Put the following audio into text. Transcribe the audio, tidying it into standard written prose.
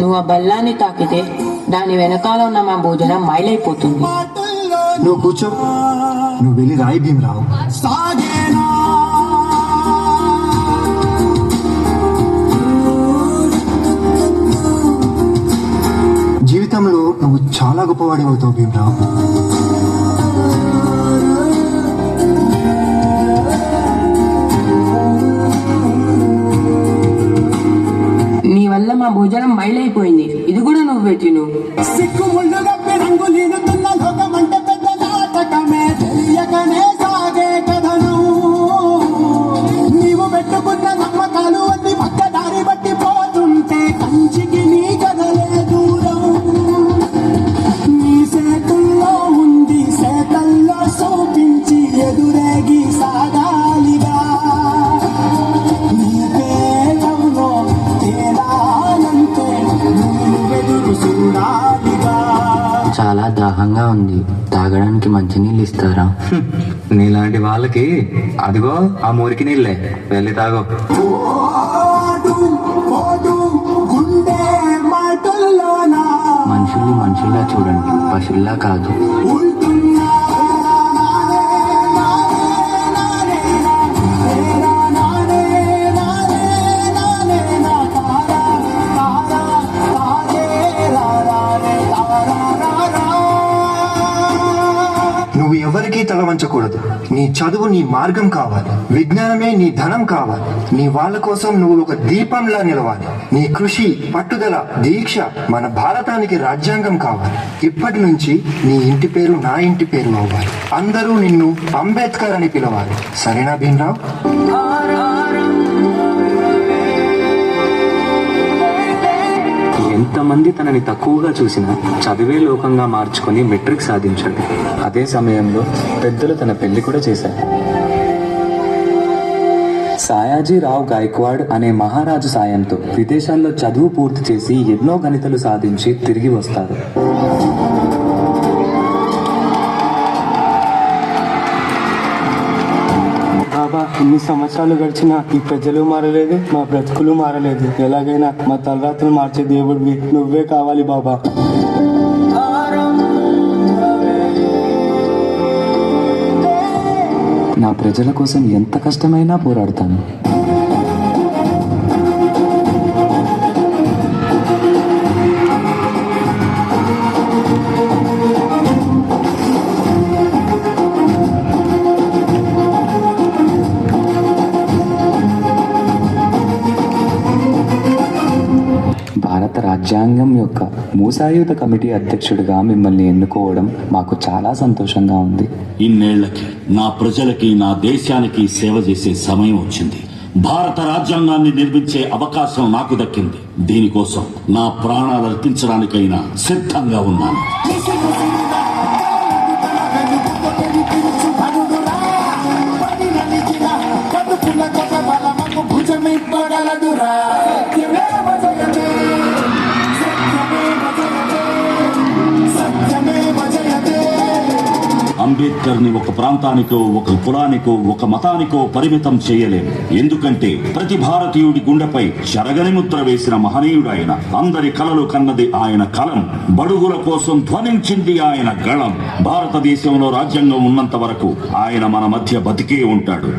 నువ్వు ఆ బల్లాన్ని తాకితే దాని వెనకాల ఉన్న మా భోజనం మైలైపోతుంది. నువ్వు కూర్చో, నువ్వు వెళ్ళి రాయి భీమరావు. జీవితంలో నువ్వు చాలా గొప్పవాడి అవుతావు భీమరావు. నీ వల్ల మా భోజనం మైలైపోయింది, ఇది కూడా నువ్వే తిను. సిక్కుముళ్ళు గప్పి రంగులీనుతున్న లోకమంటే పెద్ద నాటకమే, తెలియకనే సాగే కథను. నీవు పెట్టుకున్న నమ్మకాలు అన్ని పక్క దారి బట్టి పోతుంటే కంచికి నీ కథలే దూరం. నీ సేతుల్లో ఉంది సేతల్లో చూపించి ఎదురేగి సాగాలిగా. నీకేలో తేలానంతే నువ్వెదురు చూడాలిగా. చాలా దాహంగా ఉంది, తాగడానికి మంచినీళ్ళు ఇస్తారా? నీలాంటి వాళ్ళకి అదిగో ఆ మురికి నీళ్ళే, వెళ్ళి తాగో. గుండె మాటల్లోనా మనుషుల్ని మనుషుల్లా చూడండి, పశువుల్లా కాదు. ఉంటున్నా నువ్వు ఎవరికీ తల వంచకూడదు. నీ చదువు నీ మార్గం కావాలి, విజ్ఞానమే నీ ధనం కావాలి. నీ వాళ్ళ కోసం నువ్వు ఒక దీపంలా నిలవాలి. నీ కృషి, పట్టుదల, దీక్ష మన భారతానికి రాజ్యాంగం కావాలి. ఇప్పటి నుంచి నీ ఇంటి పేరు నా ఇంటి పేరు అవ్వాలి. అందరూ నిన్ను అంబేద్కర్ అని పిలవాలి. సరేనా భీమరావు? ఎంతమంది తనని తక్కువగా చూసినా చదివే లోకంగా మార్చుకొని మెట్రిక్ సాధించాడు. అదే సమయంలో పెద్దలు తన పెళ్లి కూడా చేశారు. సాయాజీరావు గాయక్వాడ్ అనే మహారాజు సాయంతో విదేశాల్లో చదువు పూర్తి చేసి ఎన్నో గణితలు సాధించి తిరిగి వస్తాడు. బాబా, ఇన్ని సంవత్సరాలు గడిచినా ఈ ప్రజలు మారలేదు, మా బ్రతుకులు మారలేదు. ఎలాగైనా మా తలరాత్రులు మార్చే దేవుడివి నువ్వే కావాలి బాబా. నా ప్రజల కోసం ఎంత కష్టమైనా పోరాడతాను. భారత రాజ్యాంగం యొక్క మూసాయుధ కమిటీ అధ్యక్షుడిగా మిమ్మల్ని ఎన్నుకోవడం మాకు చాలా సంతోషంగా ఉంది. ఇన్నేళ్లకి నా ప్రజలకి, నా దేశానికి సేవ చేసే సమయం వచ్చింది. భారత రాజ్యాంగాన్ని నిర్మించే అవకాశం నాకు దక్కింది. దీనికోసం నా ప్రాణాలు అర్పించడానికైనా సిద్ధంగా ఉన్నాను. అంబేద్కర్ ని ఒక ప్రాంతానికో, ఒక కులానికో, ఒక మతానికో పరిమితం చేయలేము. ఎందుకంటే ప్రతి భారతీయుడి గుండెపై చెరగని ముద్ర వేసిన మహనీయుడు ఆయన. అందరి కలలు కన్నది ఆయన కలం, బడుగుల కోసం ధ్వనించింది ఆయన గళం. భారతదేశంలో రాజ్యాంగం ఉన్నంత వరకు ఆయన మన మధ్య బతికే ఉంటాడు.